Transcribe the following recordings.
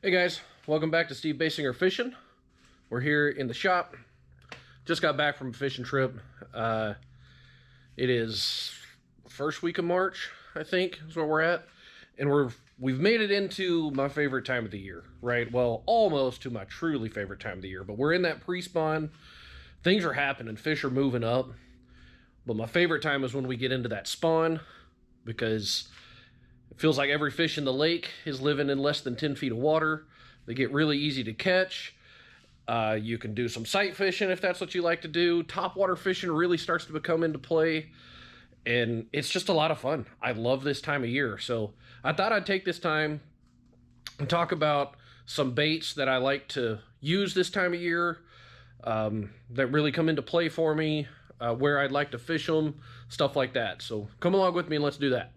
Hey guys, welcome back to Steve Basinger Fishing. We're here in the shop. Just got back from a fishing trip. It is first week of March, I think, is where we're at. And we've made it into my favorite time of the year, right? Well, almost to my truly favorite time of the year. But we're in that pre-spawn. Things are happening, fish are moving up. But my favorite time is when we get into that spawn, because it feels like every fish in the lake is living in less than 10 feet of water. They get really easy to catch. You can do some sight fishing if that's what you like to do. Topwater fishing really starts to become into play. And it's just a lot of fun. I love this time of year. So I thought I'd take this time and talk about some baits that I like to use this time of year, that really come into play for me, where I'd like to fish them, stuff like that. So come along with me and let's do that.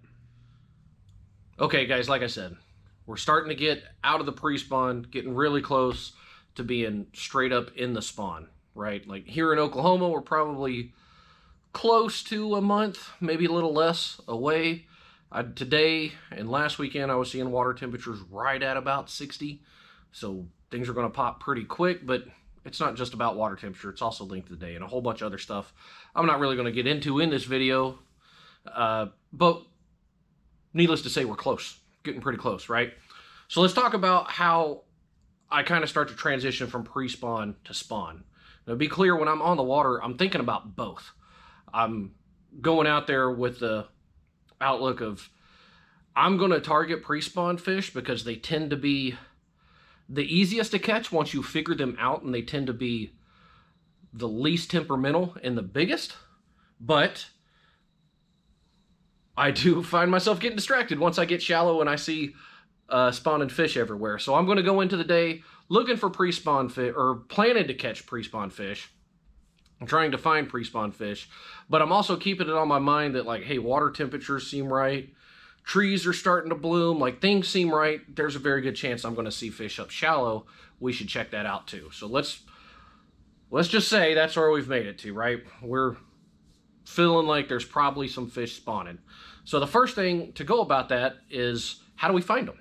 Okay, guys, like I said, we're starting to get out of the pre-spawn, getting really close to being straight up in the spawn, right? Like here in Oklahoma, we're probably close to a month, maybe a little less away. Today and last weekend, I was seeing water temperatures right at about 60. So things are going to pop pretty quick, but it's not just about water temperature. It's also length of the day and a whole bunch of other stuff I'm not really going to get into in this video. But needless to say, we're close, getting pretty close, right? So let's talk about how I kind of start to transition from pre-spawn to spawn. Now, be clear, when I'm on the water, I'm thinking about both. I'm going out there with the outlook of I'm going to target pre-spawn fish because they tend to be the easiest to catch once you figure them out, and they tend to be the least temperamental and the biggest. But I do find myself getting distracted once I get shallow and I see spawning fish everywhere. So I'm going to go into the day looking for pre-spawn fish, or planning to catch pre-spawn fish. I'm trying to find pre-spawn fish, but I'm also keeping it on my mind that, like, hey, water temperatures seem right. Trees are starting to bloom. Like, things seem right. There's a very good chance I'm going to see fish up shallow. We should check that out too. So let's just say that's where we've made it to, right? We're feeling like there's probably some fish spawning. So the first thing to go about that is, how do we find them?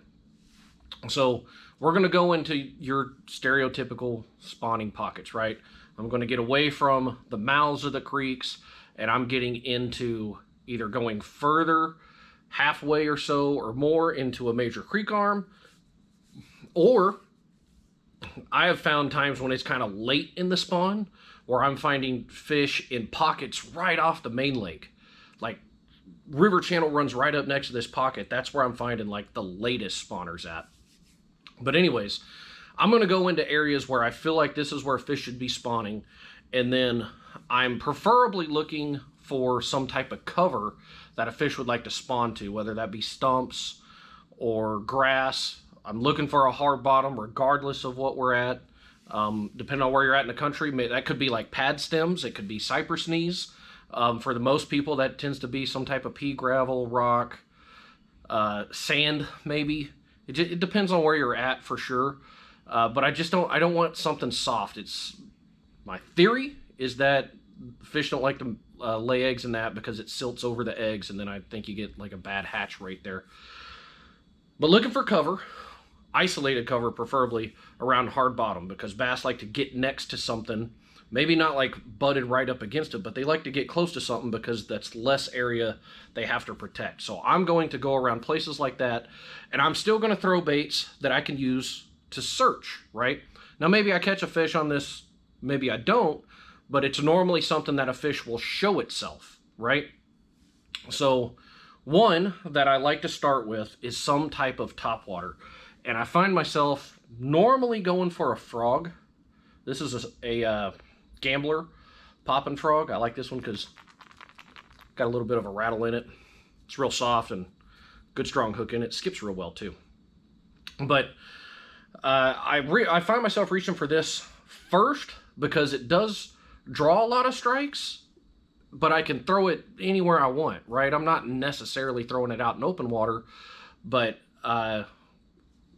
So we're going to go into your stereotypical spawning pockets, right? I'm going to get away from the mouths of the creeks, and I'm getting into either going further, halfway or so or more, into a major creek arm, or I have found times when it's kind of late in the spawn where I'm finding fish in pockets right off the main lake. Like, river channel runs right up next to this pocket. That's where I'm finding like the latest spawners at. But anyways, I'm going to go into areas where I feel like this is where fish should be spawning, and then I'm preferably looking for some type of cover that a fish would like to spawn to, whether that be stumps or grass. I'm looking for a hard bottom regardless of what we're at. Depending on where you're at in the country, that could be like pad stems, it could be cypress knees. For the most people, that tends to be some type of pea gravel, rock, sand maybe. It depends on where you're at for sure. But I don't want something soft. My theory is that fish don't like to lay eggs in that because it silts over the eggs, and then I think you get like a bad hatch rate there. But looking for cover, isolated cover preferably, around hard bottom, because bass like to get next to something, maybe not like butted right up against it, but they like to get close to something because that's less area they have to protect. So I'm going to go around places like that, and I'm still going to throw baits that I can use to search, right? Now, maybe I catch a fish on this, maybe I don't, but it's normally something that a fish will show itself, right? So one that I like to start with is some type of topwater. And I find myself normally going for a frog. This is a Gambler popping frog. I like this one because it's got a little bit of a rattle in it. It's real soft and good strong hook in it. Skips real well too. But I find myself reaching for this first because it does draw a lot of strikes, but I can throw it anywhere I want, right? I'm not necessarily throwing it out in open water, but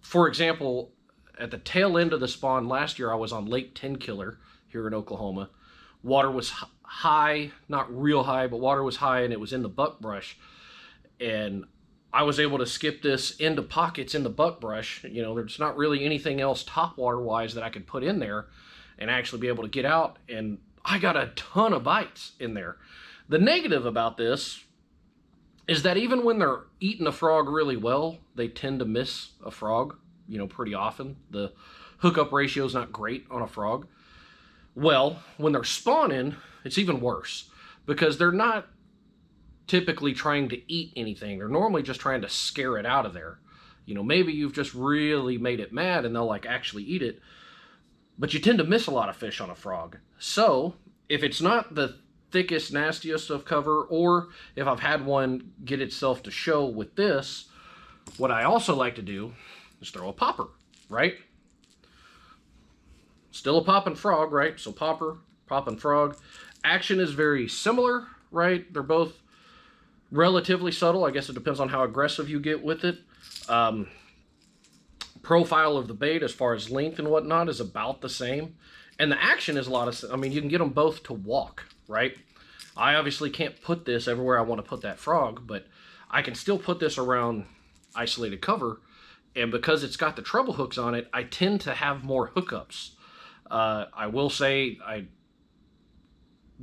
for example, at the tail end of the spawn last year, I was on Lake Tenkiller here in Oklahoma. Water was high, not real high, but water was high, and it was in the buckbrush. And I was able to skip this into pockets in the buckbrush. You know, there's not really anything else topwater wise that I could put in there and actually be able to get out. And I got a ton of bites in there. The negative about this is that even when they're eating a frog really well, they tend to miss a frog, you know, pretty often. The hookup ratio is not great on a frog. Well, when they're spawning, it's even worse because they're not typically trying to eat anything. They're normally just trying to scare it out of there. You know, maybe you've just really made it mad and they'll like actually eat it, but you tend to miss a lot of fish on a frog. So if it's not the thickest, nastiest of cover, or if I've had one get itself to show with this, what I also like to do is throw a popper, right? Still a popping frog, right? So popper, popping frog. Action is very similar, right? They're both relatively subtle. I guess it depends on how aggressive you get with it. Profile of the bait as far as length and whatnot is about the same. And the action is a lot of, I mean, you can get them both to walk, right? I obviously can't put this everywhere I want to put that frog, but I can still put this around isolated cover. And because it's got the treble hooks on it, I tend to have more hookups. I will say, I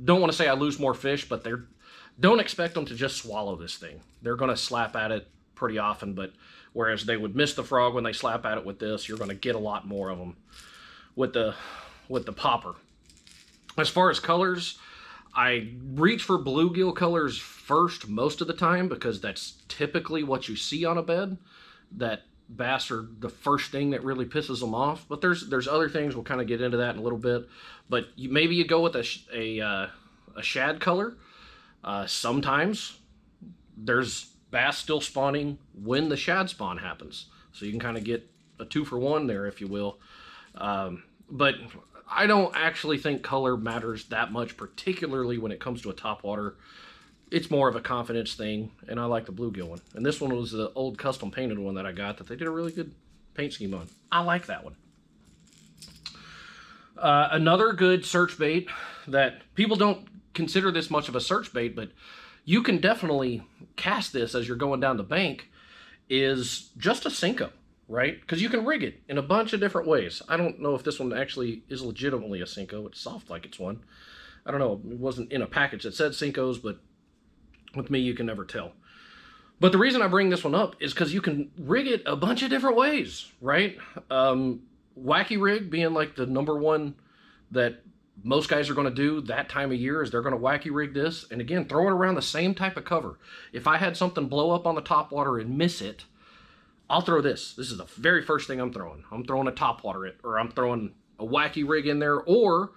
don't want to say I lose more fish, but don't expect them to just swallow this thing. They're going to slap at it pretty often, but whereas they would miss the frog when they slap at it with this, you're going to get a lot more of them with the popper. As far as colors, I reach for bluegill colors first most of the time because that's typically what you see on a bed. That bass are the first thing that really pisses them off. But there's other things. We'll kind of get into that in a little bit. But maybe you go with a shad color. Sometimes there's bass still spawning when the shad spawn happens. So you can kind of get a 2-for-1 there, if you will. But I don't actually think color matters that much, particularly when it comes to a topwater. It's more of a confidence thing, and I like the bluegill one. And this one was the old custom painted one that I got that they did a really good paint scheme on. I like that one. Another good search bait that people don't consider this much of a search bait, but you can definitely cast this as you're going down the bank, is just a Senko, right? Because you can rig it in a bunch of different ways. I don't know if this one actually is legitimately a Senko. It's soft like it's one. I don't know. It wasn't in a package that said Senkos, but with me, you can never tell. But the reason I bring this one up is because you can rig it a bunch of different ways, right? Wacky rig being like the number one that most guys are going to do that time of year is they're going to wacky rig this. And again, throw it around the same type of cover. If I had something blow up on the topwater and miss it, I'll throw this. This is the very first thing I'm throwing. I'm throwing a topwater, or I'm throwing a wacky rig in there, or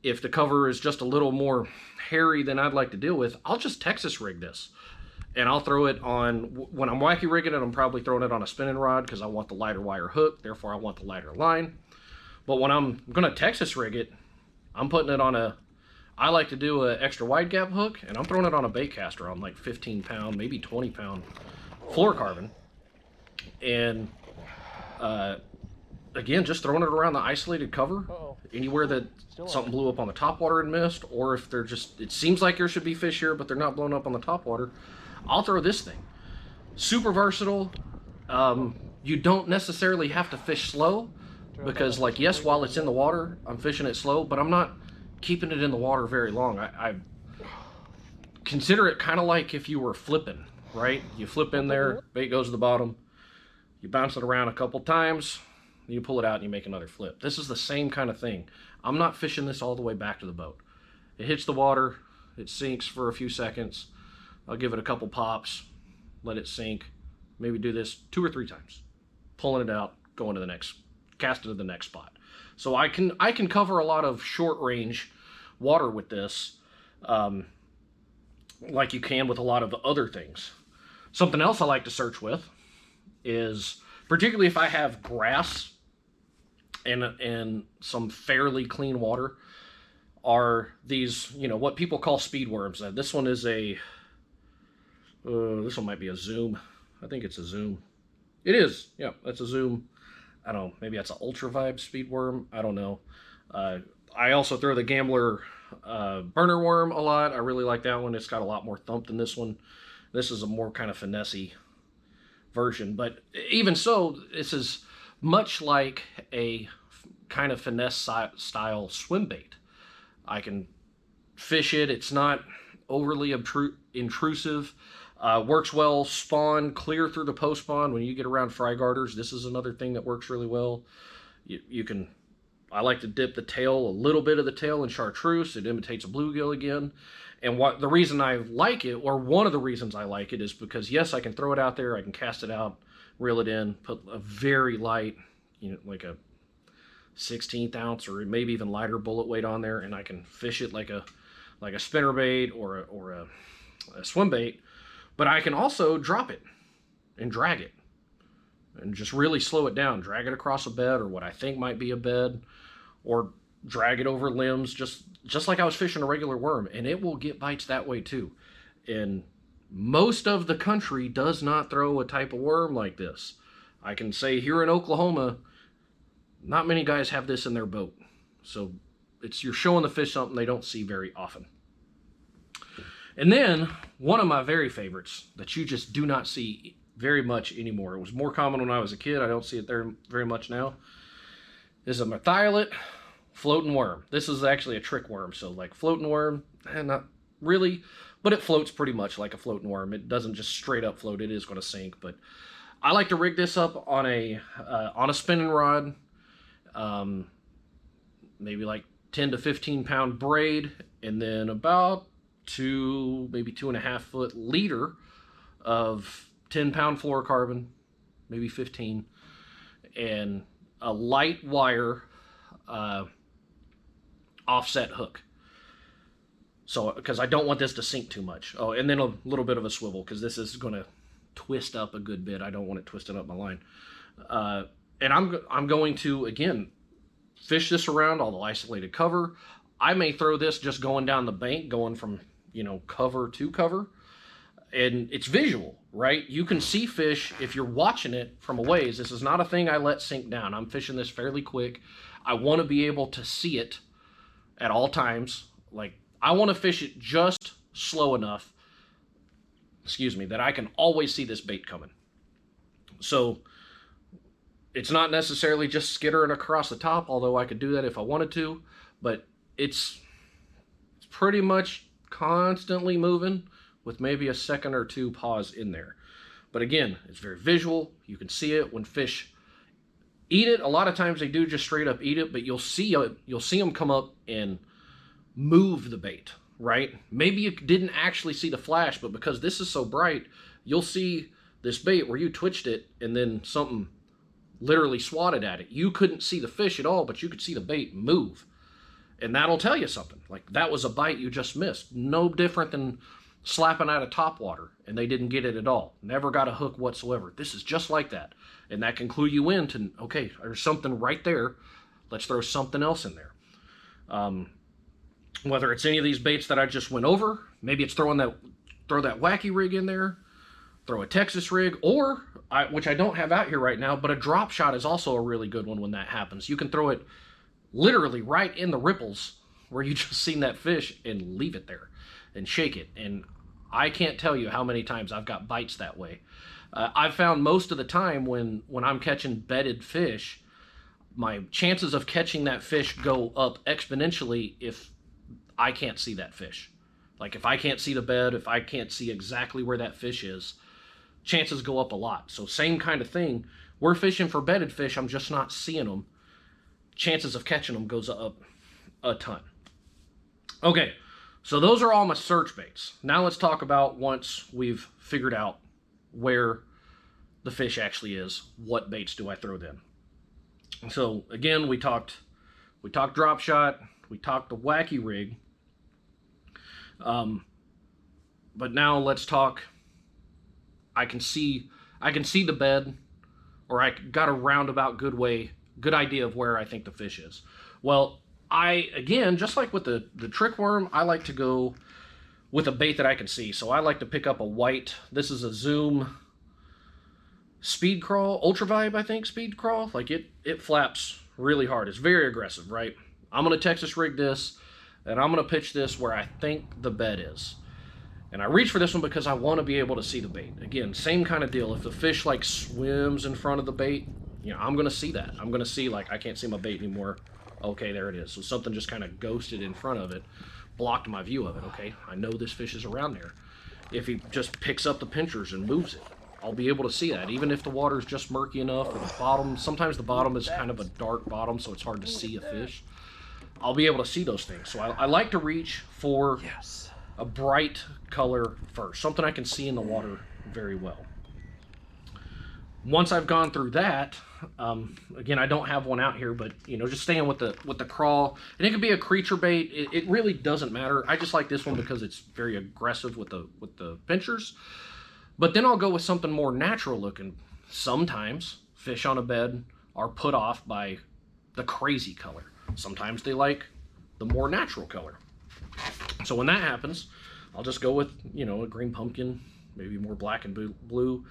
if the cover is just a little more hairy than I'd like to deal with, I'll just Texas rig this. And I'll throw it on, when I'm wacky rigging it, I'm probably throwing it on a spinning rod because I want the lighter wire hook, therefore I want the lighter line. But when I'm going to Texas rig it, I'm putting it on I like to do an extra wide gap hook, and I'm throwing it on a bait caster on like 15 pound, maybe 20 pound fluorocarbon. And again, just throwing it around the isolated cover, anywhere that something blew up on the topwater and missed, or if they're just, it seems like there should be fish here, but they're not blowing up on the topwater, I'll throw this thing. Super versatile. You don't necessarily have to fish slow, because like, yes, while it's in the water, I'm fishing it slow, but I'm not keeping it in the water very long. I consider it kind of like if you were flipping, right? You flip in there, bait goes to the bottom, you bounce it around a couple times, you pull it out and you make another flip. This is the same kind of thing. I'm not fishing this all the way back to the boat. It hits the water, it sinks for a few seconds. I'll give it a couple pops, let it sink, maybe do this 2 or 3 times. Pulling it out, going to the next, cast it to the next spot. So I can cover a lot of short range water with this, like you can with a lot of other things. Something else I like to search with is, particularly if I have grass and some fairly clean water, are these, you know, what people call speed worms. This one is a, this one might be a Zoom. I think it's a Zoom. It is, yeah, that's a Zoom. I don't know, maybe that's an Ultra Vibe speed worm. I don't know. I also throw the Gambler burner worm a lot. I really like that one. It's got a lot more thump than this one. This is a more kind of finessey version. But even so, this is much like a kind of finesse style swim bait. I can fish it. It's not overly intrusive. Works well spawn clear through the post spawn when you get around fry garters. This is another thing that works really well. You can, I like to dip the tail, a little bit of the tail in chartreuse. It imitates a bluegill again. And the reason I like it, or one of the reasons I like it, is because yes, I can throw it out there, I can cast it out, reel it in, put a very light, like a 16th ounce or maybe even lighter bullet weight on there, and I can fish it like a spinnerbait or a swim bait. But I can also drop it and drag it and just really slow it down, drag it across a bed or what I think might be a bed, or drag it over limbs, just like I was fishing a regular worm, and it will get bites that way too. And most of the country does not throw a type of worm like this. I can say here in Oklahoma, not many guys have this in their boat. So you're showing the fish something they don't see very often. And then one of my very favorites that you just do not see very much anymore. It was more common when I was a kid. I don't see it there very much now. Is a Merthiolate floating worm. This is actually a trick worm. So like floating worm, not really, but it floats pretty much like a floating worm. It doesn't just straight up float. It is going to sink. But I like to rig this up on a spinning rod, maybe like 10 to 15 pound braid, and then about maybe 2.5 foot leader of 10 pound fluorocarbon, maybe 15, and a light wire offset hook. So, because I don't want this to sink too much. Oh, and then a little bit of a swivel, because this is going to twist up a good bit. I don't want it twisting up my line. And I'm going to, again, fish this around all the isolated cover. I may throw this just going down the bank, going from, cover to cover. And it's visual, right? You can see fish if you're watching it from a ways. This is not a thing I let sink down. I'm fishing this fairly quick. I want to be able to see it at all times. Like, I want to fish it just slow enough, that I can always see this bait coming. So it's not necessarily just skittering across the top, although I could do that if I wanted to, but it's pretty much constantly moving with maybe a second or two pause in there. But again, it's very visual. You can see it when fish eat it. A lot of times they do just straight up eat it, but you'll see them come up and move the bait, right? Maybe you didn't actually see the flash, but because this is so bright, you'll see this bait where you twitched it and then something literally swatted at it. You couldn't see the fish at all, but you could see the bait move. And that'll tell you something. Like, that was a bite you just missed. No different than slapping out of topwater and they didn't get it at all. Never got a hook whatsoever. This is just like that. And that can clue you in to, okay, there's something right there. Let's throw something else in there. Whether it's any of these baits that I just went over, maybe it's throw that wacky rig in there, throw a Texas rig, or, which I don't have out here right now, but a drop shot is also a really good one when that happens. You can throw it literally right in the ripples where you just seen that fish and leave it there and shake it. And I can't tell you how many times I've got bites that way. I've found most of the time when I'm catching bedded fish, my chances of catching that fish go up exponentially if I can't see that fish. Like, if I can't see the bed, if I can't see exactly where that fish is, chances go up a lot. So same kind of thing. We're fishing for bedded fish. I'm just not seeing them. Chances of catching them goes up a ton. Okay, so those are all my search baits. Now let's talk about, once we've figured out where the fish actually is, what baits do I throw then? So again, we talked drop shot, we talked the wacky rig. But now let's talk, I can see the bed, or I got a roundabout good idea of where I think the fish is. Well, again, just like with the trick worm, I like to go with a bait that I can see. So I like to pick up a white, this is a Zoom Speed Crawl, Ultra Vibe, I think, Speed Crawl. Like, it flaps really hard. It's very aggressive, right? I'm going to Texas rig this, and I'm going to pitch this where I think the bed is. And I reach for this one because I want to be able to see the bait. Again, same kind of deal. If the fish like swims in front of the bait, you know, I'm going to see that. I'm going to see like, I can't see my bait anymore. Okay, there it is. So something just kind of ghosted in front of it, blocked my view of it. Okay, I know this fish is around there. If he just picks up the pinchers and moves it, I'll be able to see that. Even if the water's just murky enough, or the bottom, sometimes the bottom is kind of a dark bottom, so it's hard to see a fish. I'll be able to see those things. So I like to reach for a bright color first, something I can see in the water very well. Once I've gone through that, again, I don't have one out here, but you know, just staying with the crawl, and it could be a creature bait. It really doesn't matter. I just like this one because it's very aggressive with the pinchers. But then I'll go with something more natural looking. Sometimes fish on a bed are put off by the crazy color. Sometimes they like the more natural color. So when that happens, I'll just go with, you know, a green pumpkin, maybe more black and blue.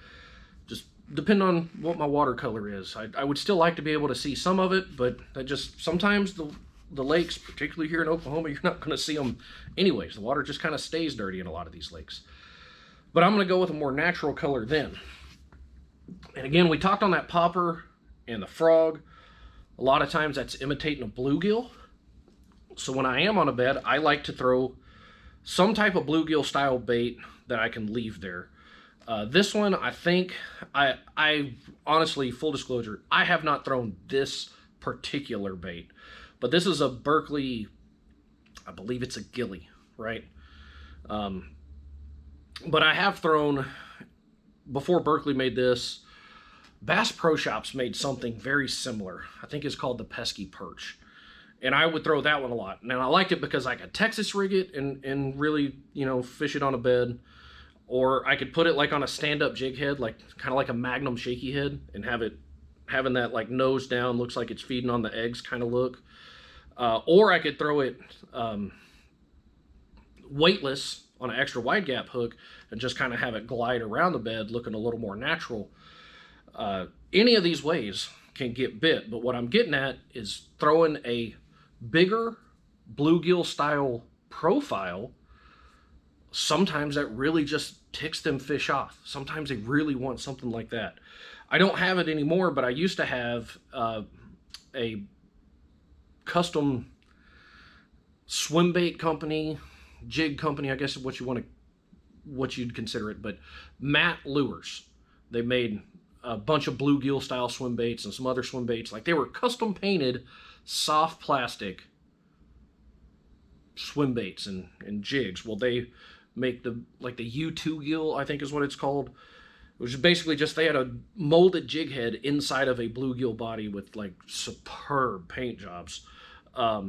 Just depend on what my watercolor is. I would still like to be able to see some of it, but that just, sometimes the lakes, particularly here in Oklahoma, you're not going to see them anyways. The water just kind of stays dirty in a lot of these lakes. But I'm going to go with a more natural color then. And again, we talked on that popper and the frog. A lot of times that's imitating a bluegill. So when I am on a bed, I like to throw some type of bluegill style bait that I can leave there. This one, I think, I honestly, full disclosure, I have not thrown this particular bait. But this is a Berkley, I believe it's a gilly, right? But I have thrown, before Berkley made this, Bass Pro Shops made something very similar. I think it's called the Pesky Perch. And I would throw that one a lot. And I liked it because I could Texas rig it and really, you know, fish it on a bed. Or I could put it like on a stand-up jig head, like kind of like a Magnum shaky head, and have it having that like nose down, looks like it's feeding on the eggs kind of look. Or I could throw it weightless on an extra wide gap hook and just kind of have it glide around the bed looking a little more natural. Any of these ways can get bit, but what I'm getting at is throwing a bigger bluegill style profile. Sometimes that really just ticks them fish off. Sometimes they really want something like that. I don't have it anymore, but I used to have a custom swim bait company, jig company, I guess is what you'd consider it, but Matt Lures. They made a bunch of bluegill style swim baits and some other swim baits. Like, they were custom painted soft plastic swim baits and jigs. Well, they make the U2 gill, I think is what it's called, which is basically just, they had a molded jig head inside of a bluegill body with like superb paint jobs. I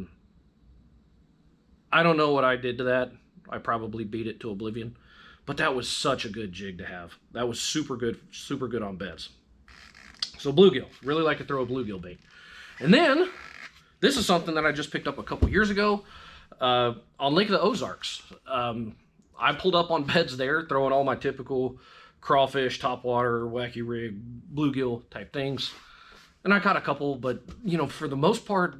don't know what I did to that. I probably beat it to oblivion, but that was such a good jig to have. That was super good on beds. So bluegill, really like to throw a bluegill bait. And then this is something that I just picked up a couple years ago on Lake of the Ozarks. I pulled up on beds there, throwing all my typical crawfish, topwater, wacky rig, bluegill type things. And I caught a couple, but you know, for the most part,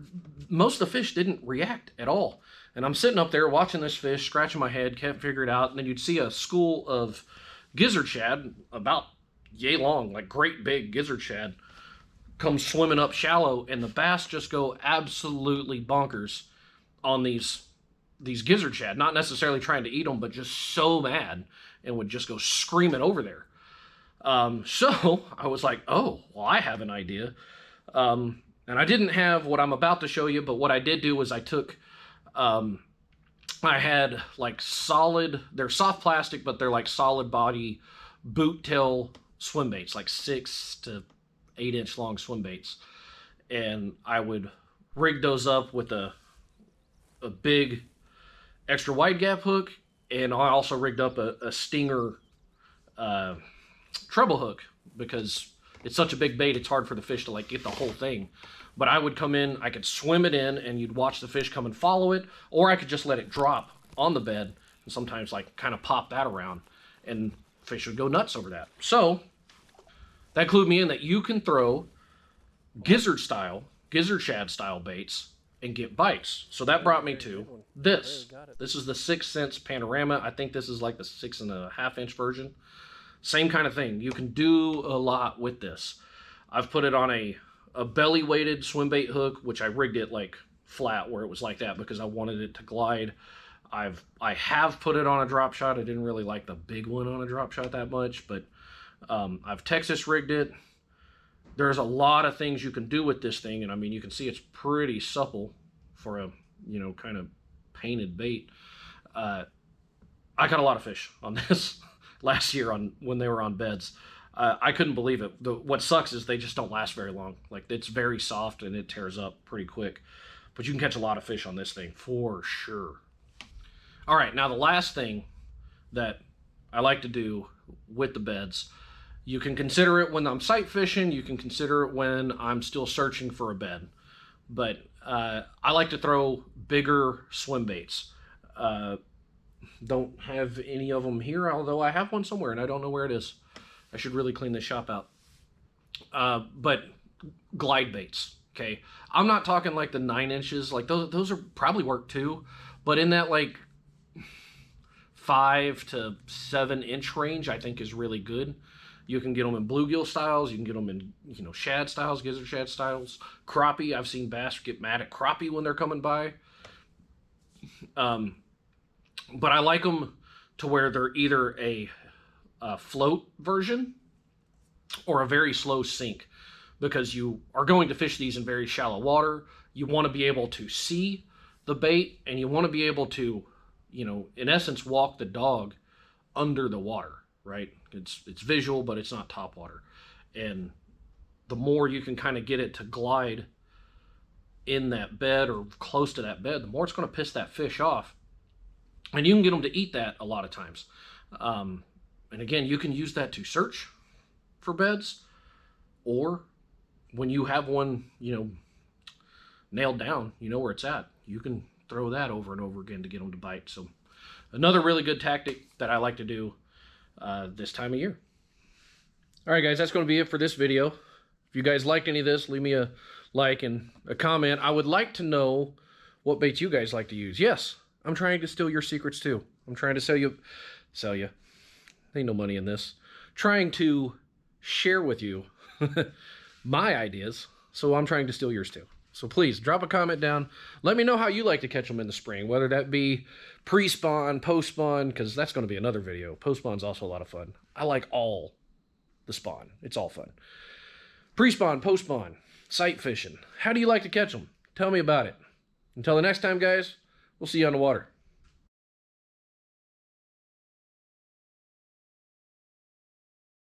most of the fish didn't react at all. And I'm sitting up there watching this fish, scratching my head, can't figure it out. And then you'd see a school of gizzard shad, about yay long, like great big gizzard shad, come swimming up shallow, and the bass just go absolutely bonkers on these gizzard shad. Not necessarily trying to eat them, but just so mad, and would just go screaming over there. So I was like, oh, well, I have an idea. And I didn't have what I'm about to show you, but what I did do was I took, I had like they're soft plastic, but they're like solid body boot tail swim baits, like 6 to 8 inch long swim baits. And I would rig those up with a big extra wide gap hook. And I also rigged up a Stinger treble hook, because it's such a big bait, it's hard for the fish to like get the whole thing. But I would come in, I could swim it in, and you'd watch the fish come and follow it, or I could just let it drop on the bed and sometimes like kind of pop that around, and fish would go nuts over that. So that clued me in that you can throw gizzard shad style baits and get bites. So that brought me to this. This is the 6 Sense Panorama. I think this is like the 6.5 inch version. Same kind of thing. You can do a lot with this. I've put it on a belly weighted swim bait hook, which I rigged it like flat where it was like that because I wanted it to glide. I have put it on a drop shot. I didn't really like the big one on a drop shot that much, but I've Texas rigged it. There's a lot of things you can do with this thing, and I mean, you can see it's pretty supple for a, you know, kind of painted bait. I got a lot of fish on this last year when they were on beds. I couldn't believe it. What sucks is they just don't last very long. Like, it's very soft and it tears up pretty quick. But you can catch a lot of fish on this thing for sure. All right, now the last thing that I like to do with the beds, you can consider it when I'm sight fishing, you can consider it when I'm still searching for a bed. But I like to throw bigger swim baits. Don't have any of them here, although I have one somewhere and I don't know where it is. I should really clean this shop out. But glide baits, okay? I'm not talking like the 9 inches, like those are probably work too, but in that like 5 to 7 inch range, I think is really good. You can get them in bluegill styles. You can get them in, you know, shad styles, gizzard shad styles, crappie. I've seen bass get mad at crappie when they're coming by. But I like them to where they're either a float version or a very slow sink, because you are going to fish these in very shallow water. You want to be able to see the bait, and you want to be able to, you know, in essence, walk the dog under the water, right? It's visual, but it's not top water. And the more you can kind of get it to glide in that bed or close to that bed, the more it's going to piss that fish off. And you can get them to eat that a lot of times. And again, you can use that to search for beds, or when you have one, you know, nailed down, you know where it's at, you can throw that over and over again to get them to bite. So another really good tactic that I like to do this time of year. All right, guys, that's going to be it for this video. If you guys liked any of this, leave me a like and a comment. I would like to know what baits you guys like to use. Yes, I'm trying to steal your secrets too. I'm trying to sell you. Ain't no money in this. Trying to share with you my ideas, so I'm trying to steal yours too. So please drop a comment down. Let me know how you like to catch them in the spring, whether that be pre-spawn, post-spawn, because that's going to be another video. Post-spawn's also a lot of fun. I like all the spawn. It's all fun. Pre-spawn, post-spawn, sight fishing. How do you like to catch them? Tell me about it. Until the next time, guys, we'll see you on the water.